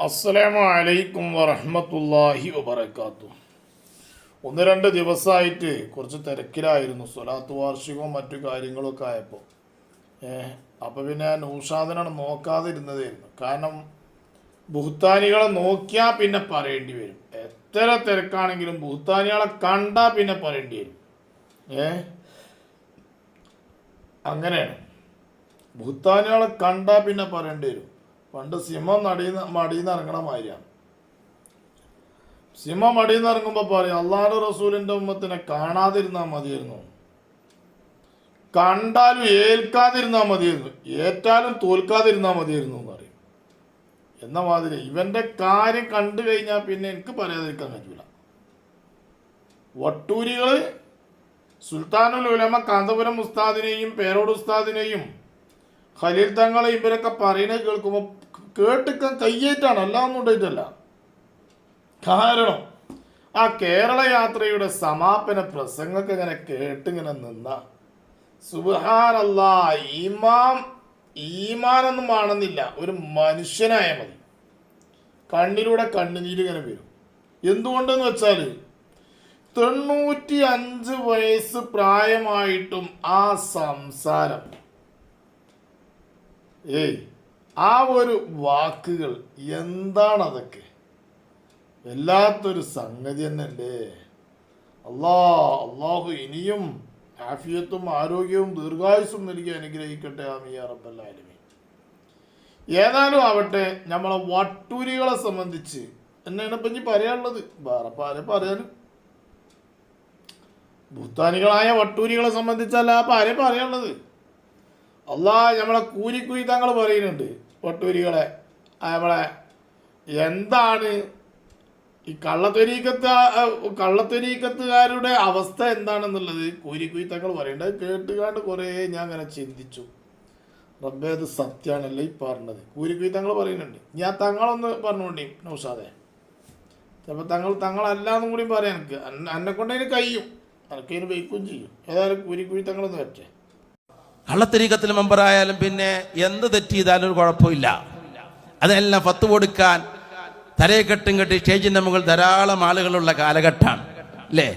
അസ്സലാമു അലൈക്കും വറഹ്മത്തുള്ളാഹി വബറകാതുഹു. ഒന്ന് രണ്ട് ദിവസമായിട്ട് കുറച്ച് തിരക്കിലായിരുന്നു. സ്വലാത്ത് വാർഷികവും മറ്റു കാര്യങ്ങളൊക്കെ ആയപ്പോൾ അപ്പോൾ പിന്നെ നൗഷാദിനാണ് നോക്കാതെ ഇരുന്നതായിരുന്നു. കാരണം ബുഹ്താനികളെ നോക്കിയാൽ പിന്നെ പറയേണ്ടി വരും. എത്ര തിരക്കാണെങ്കിലും ബുഹ്താനികളെ കണ്ടാൽ പിന്നെ പറയേണ്ടി വരും. അങ്ങനെയാണ്. ബുഹ്താനികളെ കണ്ടാൽ പിന്നെ പറയേണ്ടി വരും. പണ്ട് സിംഹം മടിയിൽ ഇറങ്ങണ മാതിരിയാണ്. സിംഹം മടിയിൽ നിന്ന് ഇറങ്ങുമ്പോൾ പറയും, അള്ളാഹുവിന്റെ റസൂലിന്റെ ഉമ്മത്തിനെ കാണാതിരുന്നാൽ മതിയായിരുന്നു, കണ്ടാലും ഏൽക്കാതിരുന്നാൽ മതിയായിരുന്നു, ഏറ്റാലും തോൽക്കാതിരുന്നാൽ മതിയായിരുന്നു എന്ന് പറയും. എന്ന മാതിരി ഇവന്റെ കാര്യം കണ്ടു കഴിഞ്ഞാൽ പിന്നെ എനിക്ക് പറയാതിരിക്കാൻ പറ്റൂല. വട്ടൂരികള് സുൽത്താനുൽ ഉലമ കാന്തപുരം ഉസ്താദിനെയും പേരോട് ഉസ്താദിനെയും ഖലീൽ തങ്ങളെ ഇവരൊക്കെ പറയുന്നത് കേൾക്കുമ്പോൾ കേട്ടിക്കാൻ കയ്യേറ്റാണ്, അല്ലാതൊന്നും ഉണ്ടായിട്ടല്ല. കാരണം ആ കേരള യാത്രയുടെ സമാപന പ്രസംഗമൊക്കെ ഇങ്ങനെ കേട്ടിങ്ങനെ നിന്ന സുബ്ഹാനല്ലാഹ്, ഈമാനൊന്നും ആണെന്നില്ല, ഒരു മനുഷ്യനായ മതി. കണ്ണിലൂടെ കണ്ണുനീര് ഇങ്ങനെ വരും. എന്തുകൊണ്ടെന്ന് വെച്ചാൽ 95 വയസ്സ് പ്രായമായിട്ടും ആ സംസാരം, ആ ഒരു വാക്കുകൾ, എന്താണതൊക്കെ, വല്ലാത്തൊരു സംഗതി തന്നെയല്ലേ. അള്ളാഹു ഇനിയും ആഫിയത്തും ആരോഗ്യവും ദീർഘായുസ്സും നൽകി അനുഗ്രഹിക്കട്ടെ. ആമീൻ യാ റബ്ബൽ ആലമീൻ. ഏതായാലും ആവട്ടെ, നമ്മളെ വട്ടൂരികളെ സംബന്ധിച്ച് എന്നാണ് ഇപ്പം ഇനി പറയാനുള്ളത്? വേറെ പറയാനും ഭൂത്താനികളായ വട്ടൂരികളെ സംബന്ധിച്ചല്ല ആരെ പറയാനുള്ളത്. നമ്മളെ കൂരിക്കുയി തങ്ങൾ പറയുന്നുണ്ട് വട്ടൂരികളെ, നമ്മളെ എന്താണ് ഈ കള്ളത്തൊരീക്കത്തുകാരുടെ അവസ്ഥ എന്താണെന്നുള്ളത് കൂരിക്കുയി തങ്ങൾ പറയുന്നുണ്ട്. അത് കേട്ടുകാണ്ട് കുറേ ഞാൻ അങ്ങനെ ചിന്തിച്ചു. റബ്ബേ, അത് സത്യമാണല്ലോ ഈ പറഞ്ഞത്. കൂരിക്കുയി തങ്ങൾ പറയുന്നുണ്ട്. ഞാൻ തങ്ങളൊന്ന് പറഞ്ഞുകൊണ്ടേ നൗഷാദെ, ചിലപ്പോൾ തങ്ങളല്ലാന്നും കൂടി പറയാം. എനിക്ക് എന്നെ കൊണ്ടതിന് കഴിയും, എനിക്കതിന് വയ്ക്കുകയും ചെയ്യും. ഏതായാലും കൂരിക്കുയി തങ്ങളൊന്ന് പറ്റേ. കള്ളത്തരീക്കത്തിൽ മെമ്പറായാലും പിന്നെ എന്ത് തെറ്റ് ചെയ്താലും ഒരു കുഴപ്പമില്ല. അതെല്ലാം ഫത്ത് കൊടുക്കാൻ തലയെ കെട്ടും കെട്ടി സ്റ്റേജിൻ്റെ മുകളിൽ ധാരാളം ആളുകളുള്ള കാലഘട്ടമാണ് അല്ലേ.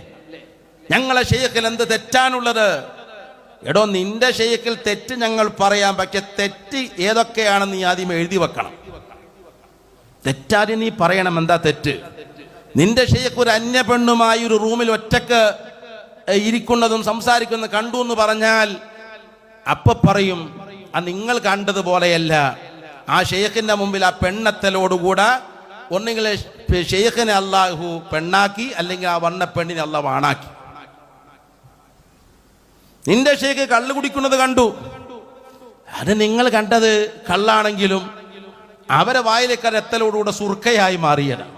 ഞങ്ങളെ ഷെയ്ഖിൽ എന്ത് തെറ്റാണുള്ളത്? എടോ, നിന്റെ ഷെയ്ഖിൽ തെറ്റ് ഞങ്ങൾ പറയാം, പക്ഷെ തെറ്റ് ഏതൊക്കെയാണെന്ന് നീ ആദ്യം എഴുതി വെക്കണം. തെറ്റാദ്യം നീ പറയണം, എന്താ തെറ്റ്. നിന്റെ ഷെയ്ഖ് ഒരു അന്യ പെണ്ണുമായി ഒരു റൂമിൽ ഒറ്റക്ക് ഇരിക്കുന്നതും സംസാരിക്കുന്നതും കണ്ടു എന്ന് പറഞ്ഞാൽ അപ്പൊ പറയും, ആ നിങ്ങൾ കണ്ടതുപോലെയല്ല. ആ ഷെയ്ഖിന്റെ മുമ്പിൽ ആ പെണ്ണെത്തലോടുകൂടെ ഒന്നുകിൽ ഷെയ്ഖിനെ അള്ളാഹു പെണ്ണാക്കി, അല്ലെങ്കിൽ ആ വണ്ണ പെണ്ണിനെ അള്ളാഹു ആണാക്കി. നിന്റെ ഷെയ്ഖ് കള്ളു കുടിക്കുന്നത് കണ്ടു, അത് നിങ്ങൾ കണ്ടത് കള്ളാണെങ്കിലും അവരെ വായിലേക്ക് അത് എത്തലോടുകൂടെ സുർക്കയായി മാറിയതാണ്.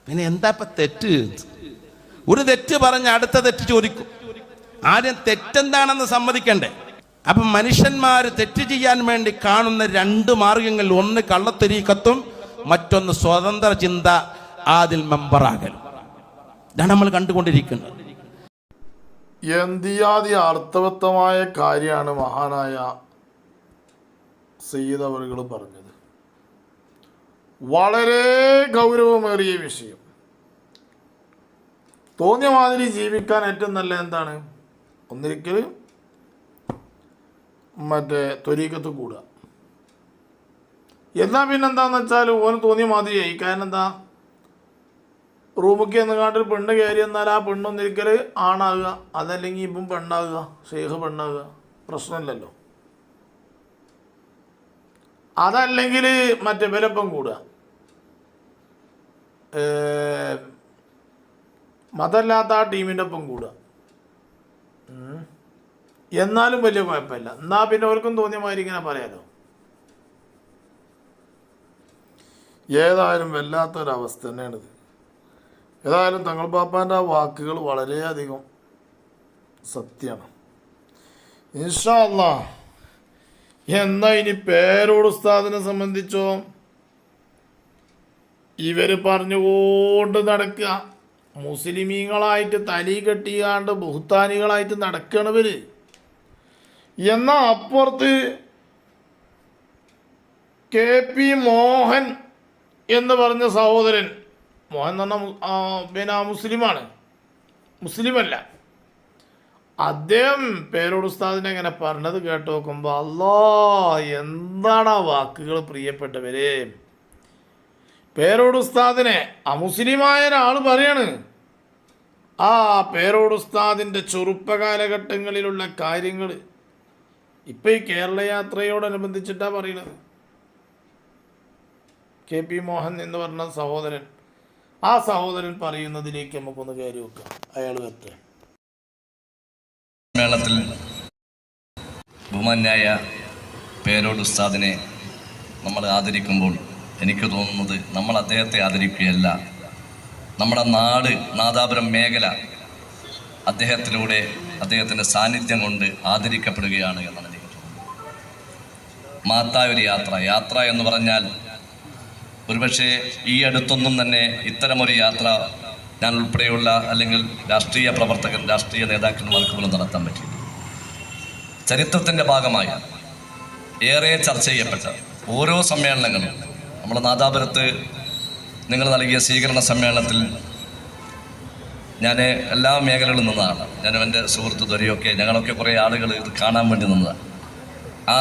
പിന്നെ എന്താ ഇപ്പൊ തെറ്റ്? ഒരു തെറ്റ് പറഞ്ഞ് അടുത്ത തെറ്റ് ചോദിക്കും. ആദ്യം തെറ്റെന്താണെന്ന് സമ്മതിക്കണ്ടേ? അപ്പം മനുഷ്യന്മാർ തെറ്റ് ചെയ്യാൻ വേണ്ടി കാണുന്ന രണ്ട് മാർഗങ്ങൾ, ഒന്ന് കള്ളത്തരീക്കത്തും മറ്റൊന്ന് സ്വതന്ത്ര ചിന്ത അതിൽ മെമ്പറാകലും. ഇതാണ് നമ്മൾ കണ്ടുകൊണ്ടിരിക്കുന്നത്. എന്തിയാതി അർത്ഥവത്തമായ കാര്യമാണ് മഹാനായ സയ്യിദ് അവറുകൾ പറഞ്ഞത്. വളരെ ഗൗരവമേറിയ വിഷയം. തോന്നിയ മാതിരി ജീവിക്കാൻ ഏറ്റവും നല്ല എന്താണ്? ഒന്നിരിക്കൽ ത്വരീക്കത്ത് കൂടുക. എന്നാൽ പിന്നെന്താന്ന് വെച്ചാൽ ഓന് തോന്നിയ മാതിരിയായി. കാരണം എന്താ, റൂമിക്ക് എന്നുകാണ്ടൊരു പെണ്ണ് കയറി എന്നാൽ ആ പെണ്ണൊന്നിരിക്കൽ ആണാകുക, അതല്ലെങ്കിൽ ഇപ്പം പെണ്ണാകുക, ഷെയ്ഖ് പെണ്ണാകുക, പ്രശ്നമില്ലല്ലോ. അതല്ലെങ്കിൽ വിലപ്പം കൂടുക, മതമല്ലാത്ത ആ ടീമിൻ്റെ ഒപ്പം കൂടുക. എന്നാലും വലിയ കുഴപ്പമില്ല. എന്നാൽ പിന്നെ അവർക്കും തോന്നിയ മാതിരി ഇങ്ങനെ പറയാലോ. ഏതായാലും വല്ലാത്തൊരവസ്ഥ തന്നെയാണിത്. ഏതായാലും തങ്ങൾ പാപ്പാൻ്റെ ആ വാക്കുകൾ വളരെയധികം സത്യമാണ്. ഇൻഷാ അല്ലാഹ്. എന്നാ ഇനി പേരോട് ഉസ്താദിനെ സംബന്ധിച്ചോ, ഇവര് പറഞ്ഞുകൊണ്ട് നടക്കുക, മുസ്ലിമീങ്ങളായിട്ട് തലി കെട്ടിയാണ്ട് ബുഹ്താനികളായിട്ട് നടക്കണവര്. എന്നാൽ അപ്പുറത്ത് KP മോഹൻ എന്ന് പറഞ്ഞ സഹോദരൻ, മോഹൻ എന്ന് പറഞ്ഞാൽ പിന്നെ മുസ്ലിമാണ്, മുസ്ലിമല്ല. അദ്ദേഹം പേരോട് ഉസ്താദിനെ ഇങ്ങനെ പറഞ്ഞത് കേട്ട് നോക്കുമ്പോൾ അല്ലാ, എന്താണ് ആ വാക്കുകൾ പ്രിയപ്പെട്ടവരെ. പേരോട് ഉസ്താദിനെ അമുസ്ലിമായ ഒരാൾ പറയാണ്, ആ പേരോട് ഉസ്താദിൻ്റെ ചെറുപ്പകാലഘട്ടങ്ങളിലുള്ള കാര്യങ്ങൾ ഇപ്പം ഈ കേരള യാത്രയോടനുബന്ധിച്ചിട്ടാണ് പറയുന്നത്. KP മോഹൻ എന്ന് പറഞ്ഞ സഹോദരൻ, ആ സഹോദരൻ പറയുന്നതിലേക്ക് നമുക്കൊന്ന് കയറി വെക്കാം. അയാൾ വരട്ടെ. സമ്മേളനത്തിൽ ബഹുമാന്യായ പേരോട് ഉസ്താദിനെ നമ്മൾ ആദരിക്കുമ്പോൾ എനിക്ക് തോന്നുന്നത് നമ്മൾ അദ്ദേഹത്തെ ആദരിക്കുകയല്ല, നമ്മുടെ നാട് നാദാപുരം മേഖല അദ്ദേഹത്തിലൂടെ അദ്ദേഹത്തിൻ്റെ സാന്നിധ്യം കൊണ്ട് ആദരിക്കപ്പെടുകയാണ് എന്നാണ് എനിക്ക് തോന്നുന്നത്. മാത്തായ ഒരു യാത്ര എന്ന് പറഞ്ഞാൽ ഒരുപക്ഷെ ഈ അടുത്തൊന്നും തന്നെ ഇത്തരമൊരു യാത്ര ഞാൻ ഉൾപ്പെടെയുള്ള അല്ലെങ്കിൽ രാഷ്ട്രീയ പ്രവർത്തകൻ, രാഷ്ട്രീയ നേതാക്കന്മാർക്ക് പോലും നടത്താൻ പറ്റി. ചരിത്രത്തിൻ്റെ ഭാഗമായി ഏറെ ചർച്ച ചെയ്യപ്പെട്ട ഓരോ സമ്മേളനങ്ങളും നമ്മുടെ നാദാപുരത്ത് നിങ്ങൾ നൽകിയ സ്വീകരണ സമ്മേളനത്തിൽ ഞാൻ എല്ലാ മേഖലകളിൽ നിന്നതാണ്. ഞാനും എൻ്റെ സുഹൃത്ത് ദ്വരയൊക്കെ ഞങ്ങളൊക്കെ കുറേ ആളുകൾ ഇത് കാണാൻ വേണ്ടി നിന്നതാണ്. ആ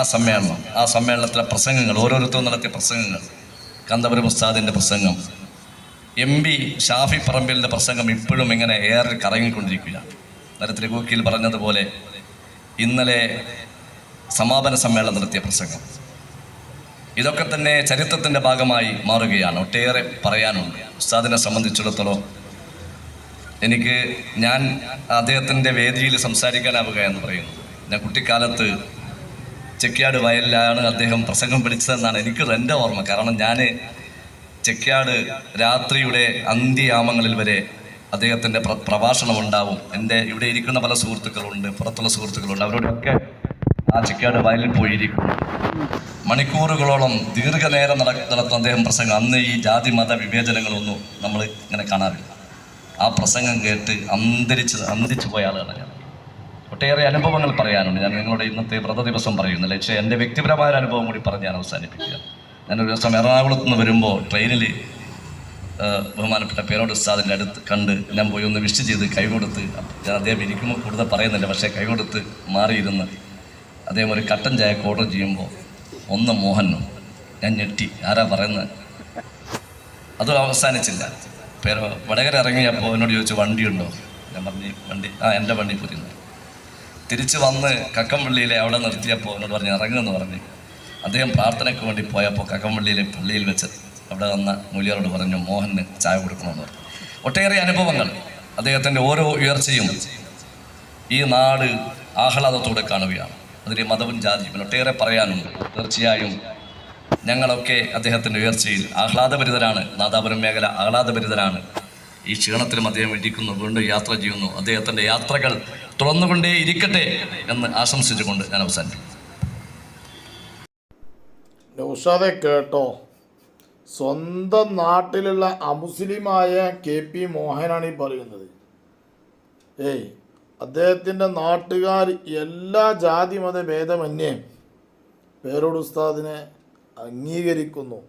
സമ്മേളനത്തിലെ പ്രസംഗങ്ങൾ, ഓരോരുത്തരും നടത്തിയ പ്രസംഗങ്ങൾ, കാന്തപുരം ഉസ്താദിൻ്റെ പ്രസംഗം, MP ഷാഫി പറമ്പിലിൻ്റെ പ്രസംഗം ഇപ്പോഴും ഇങ്ങനെ ഏറെ കറങ്ങിക്കൊണ്ടിരിക്കുകയാണ്. നേരത്തെ കൂക്കിയിൽ പറഞ്ഞതുപോലെ ഇന്നലെ സമാപന സമ്മേളനം നടത്തിയ പ്രസംഗം, ഇതൊക്കെ തന്നെ ചരിത്രത്തിൻ്റെ ഭാഗമായി മാറുകയാണ്. ഒട്ടേറെ പറയാനുണ്ട് ഉസ്താദിനെ സംബന്ധിച്ചിടത്തോളം. ഞാൻ അദ്ദേഹത്തിൻ്റെ വേദിയിൽ സംസാരിക്കാനാവുക എന്ന് പറയുന്നത്, ഞാൻ കുട്ടിക്കാലത്ത് ചെക്കിയാട് വയലിലാണ് അദ്ദേഹം പ്രസംഗം പിടിച്ചതെന്നാണ് എൻ്റെ ഓർമ്മ. കാരണം ഞാൻ ചെക്കിയാട് രാത്രിയുടെ അന്ത്യയാമങ്ങളിൽ വരെ അദ്ദേഹത്തിൻ്റെ പ്രഭാഷണം ഉണ്ടാവും. എൻ്റെ ഇവിടെ ഇരിക്കുന്ന പല സുഹൃത്തുക്കളുണ്ട്, പുറത്തുള്ള സുഹൃത്തുക്കളുണ്ട്, അവരോടൊക്കെ ആ ചെക്കിയാട് വയലിൽ പോയിരിക്കും. മണിക്കൂറുകളോളം ദീർഘനേരം നടത്തുന്ന അദ്ദേഹം പ്രസംഗം. അന്ന് ഈ ജാതി മത വിവേചനങ്ങളൊന്നും നമ്മൾ ഇങ്ങനെ കാണാറില്ല. ആ പ്രസംഗം കേട്ട് അന്തിച്ചു പോയ ആളുകളാണ് ഞാൻ. ഒട്ടേറെ അനുഭവങ്ങൾ പറയാനുണ്ട്. ഞാൻ നിങ്ങളുടെ ഇന്നത്തെ വ്രത ദിവസം പറയുന്നില്ല, പക്ഷേ എൻ്റെ വ്യക്തിപരമായ ഒരു അനുഭവം കൂടി പറഞ്ഞ് ഞാൻ അവസാനിപ്പിക്കുക. ഞാനൊരു ദിവസം എറണാകുളത്ത് നിന്ന് വരുമ്പോൾ ട്രെയിനിൽ ബഹുമാനപ്പെട്ട പേരോട് ഉസ്താദിൻ്റെ അടുത്ത് കണ്ട് ഞാൻ പോയി ഒന്ന് വിഷ് ചെയ്ത് കൈകൊടുത്ത്, ഞാൻ അദ്ദേഹം ഇരിക്കുമ്പോൾ കൂടുതൽ പറയുന്നില്ല, പക്ഷേ കൈകൊടുത്ത് മാറിയിരുന്ന് അദ്ദേഹം ഒരു കട്ടൻ ചായക്ക് ഓർഡർ ചെയ്യുമ്പോൾ ഒന്ന് മോഹനും. ഞാൻ ഞെട്ടി, ആരാ പറയുന്നത്? അതും അവസാനിച്ചില്ല. വടകര ഇറങ്ങിയപ്പോൾ എന്നോട് ചോദിച്ചു വണ്ടിയുണ്ടോ? ഞാൻ പറഞ്ഞു വണ്ടി, എൻ്റെ വണ്ടി പോരുന്നു. തിരിച്ച് വന്ന് കക്കംപള്ളിയിലെ അവിടെ നിർത്തിയപ്പോൾ എന്നോട് പറഞ്ഞ് ഇറങ്ങുമെന്ന് പറഞ്ഞ് അദ്ദേഹം പ്രാർത്ഥനയ്ക്ക് വേണ്ടി പോയപ്പോൾ കക്കംപള്ളിയിലെ പള്ളിയിൽ വെച്ച് അവിടെ വന്ന മൂല്യരോട് പറഞ്ഞു മോഹന് ചായ കൊടുക്കണമെന്ന് പറഞ്ഞു. ഒട്ടേറെ അനുഭവങ്ങൾ, അദ്ദേഹത്തിൻ്റെ ഓരോ ഉയർച്ചയും ഈ നാട് ആഹ്ലാദത്തോടെ കാണുകയാണ്. അതിന് മതവും ജാതിയും ഒട്ടേറെ പറയാനുണ്ട്. തീർച്ചയായും ഞങ്ങളൊക്കെ അദ്ദേഹത്തിൻ്റെ ഉയർച്ചയിൽ ആഹ്ലാദഭരിതരാണ്. നാദാപുരം മേഖല ആഹ്ലാദഭരിതരാണ്. ഈ ക്ഷീണത്തിലും അദ്ദേഹം ഇരിക്കുന്നു, വീണ്ടും യാത്ര ചെയ്യുന്നു. അദ്ദേഹത്തിൻ്റെ യാത്രകൾ തുറന്നുകൊണ്ടേ ഇരിക്കട്ടെ എന്ന് ആശംസിച്ചുകൊണ്ട് ഞാൻ അവസാനിപ്പിക്കും. നൗഷാദെ കേട്ടോ, സ്വന്തം നാട്ടിലുള്ള അമുസ്ലിമായ KP മോഹനാണ് ഈ പറയുന്നത്. അദ്ദേഹത്തിൻ്റെ നാട്ടുകാർ എല്ലാ ജാതി മത ഭേദമന്യേ പേരോട് ഉസ്താദിനെ അംഗീകരിക്കുന്നു.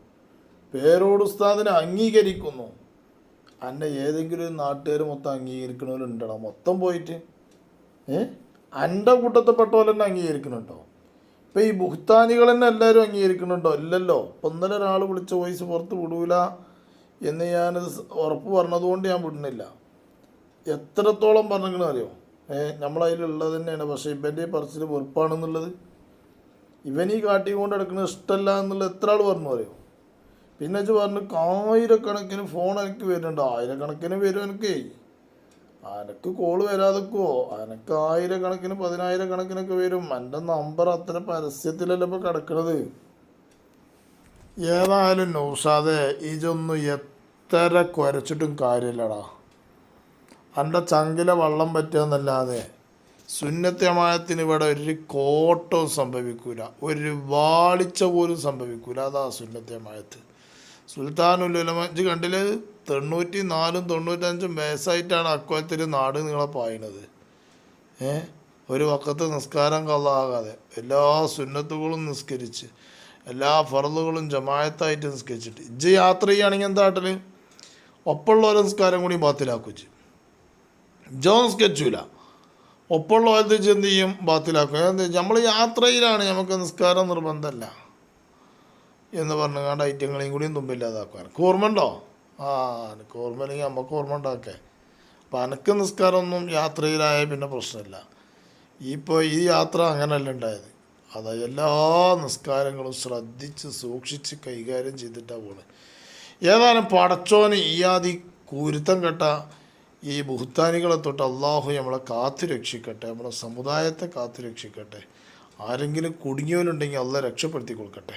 അന്നെ ഏതെങ്കിലും ഒരു നാട്ടുകാർ മൊത്തം അംഗീകരിക്കണവരുണ്ടോ? മൊത്തം പോയിട്ട് എൻ്റെ കൂട്ടത്തിൽപ്പെട്ട പോലെ തന്നെ അംഗീകരിക്കുന്നുണ്ടോ? ഇപ്പം ഈ ബുഹ്താനികൾ തന്നെ എല്ലാവരും അംഗീകരിക്കുന്നുണ്ടോ? ഇല്ലല്ലോ. ഇപ്പം ഇന്നലെ ഒരാൾ വിളിച്ച വോയിസ് പുറത്ത് വിടൂല എന്ന് ഞാനത് ഉറപ്പ് പറഞ്ഞതുകൊണ്ട് ഞാൻ വിടുന്നില്ല. എത്രത്തോളം പറഞ്ഞെങ്കിലും അറിയോ? നമ്മളതിലുള്ളത് തന്നെയാണ്. പക്ഷേ ഇവൻ്റെ പറച്ചിൽ വെറുപ്പാണെന്നുള്ളത്, ഇവനീ കാട്ടിക്കൊണ്ട് എടുക്കുന്നത് ഇഷ്ടമല്ല എന്നുള്ളത് എത്ര ആൾ പറഞ്ഞു അറിയോ? പിന്നെ പറഞ്ഞു ആയിരക്കണക്കിന് ഫോൺ എനിക്ക് വരുന്നുണ്ട്. ആയിരക്കണക്കിന് വരും എനിക്ക്. അനക്ക് കോള് വരാതെക്കുവോ? അനക്ക് ആയിരക്കണക്കിന് 10,000 വരും. എൻ്റെ നമ്പർ അത്ര പരസ്യത്തിലല്ല ഇപ്പോൾ കിടക്കണത്. ഏതായാലും നൗഷാദെ, ഇതൊന്നും എത്ര കുരച്ചിട്ടും കാര്യമില്ലടാ. എൻ്റെ ചങ്കിലെ വെള്ളം പറ്റുകയെന്നല്ലാതെ സുന്നത്തമായത്തിന് ഇവിടെ ഒരു കോട്ടവും സംഭവിക്കൂല, ഒരു വാളിച്ച പോലും സംഭവിക്കൂല. അതാ സുന്നത്തമായത്ത്. സുൽത്താനുലുലമ കണ്ടില് 94 95 വയസ്സായിട്ടാണ് അക്കോലത്തിൽ നാട് നിങ്ങളെ പായണത്. ഒരു വക്കത്ത് നിസ്കാരം കള്ളാകാതെ എല്ലാ സുന്നത്തുകളും നിസ്കരിച്ച് എല്ലാ ഫറലുകളും ജമായത്തായിട്ട് നിസ്കരിച്ചിട്ട് ഇജ്ജ് യാത്ര ചെയ്യുകയാണെങ്കിൽ എന്താ കാട്ടൽ? ഒപ്പമുള്ള ഓരോ നിസ്കാരം കൂടി ബാത്തിലാക്കും ഇജ്ജ്. ഇജ്ജോ നിസ്കരിച്ചില്ല, ഒപ്പമുള്ള ഓരോ ഇജ്ജ് എന്ത് ചെയ്യും? ബാത്തിലാക്കും. നമ്മൾ യാത്രയിലാണ്, നമുക്ക് നിസ്കാരം നിർബന്ധമല്ല എന്ന് പറഞ്ഞുകൊണ്ട് ഐറ്റങ്ങളെയും കൂടിയും തുമ്പില്ലാതാക്കാൻ. ഓർമ്മ ഉണ്ടോ? എനിക്ക് ഓർമ്മ ഇല്ലെങ്കിൽ നമുക്ക് ഓർമ്മ ഉണ്ടാക്കേ. അപ്പം എനിക്ക് നിസ്കാരമൊന്നും യാത്രയിലായ പിന്നെ പ്രശ്നമില്ല. ഇപ്പോൾ ഈ യാത്ര അങ്ങനെയല്ല ഉണ്ടായത്. അത് എല്ലാ നിസ്കാരങ്ങളും ശ്രദ്ധിച്ച് സൂക്ഷിച്ച് കൈകാര്യം ചെയ്തിട്ടാണ് പോകുന്നത്. ഏതായാലും പടച്ചോന് ഈ ആദി കുരുത്തം കെട്ട ഈ ബുഹ്താനികളെ തൊട്ട് അള്ളാഹു നമ്മളെ കാത്തു രക്ഷിക്കട്ടെ, നമ്മളെ സമുദായത്തെ കാത്തു രക്ഷിക്കട്ടെ. ആരെങ്കിലും കുടുങ്ങിയവനുണ്ടെങ്കിൽ അള്ളാഹ് രക്ഷപ്പെടുത്തി കൊടുക്കട്ടെ.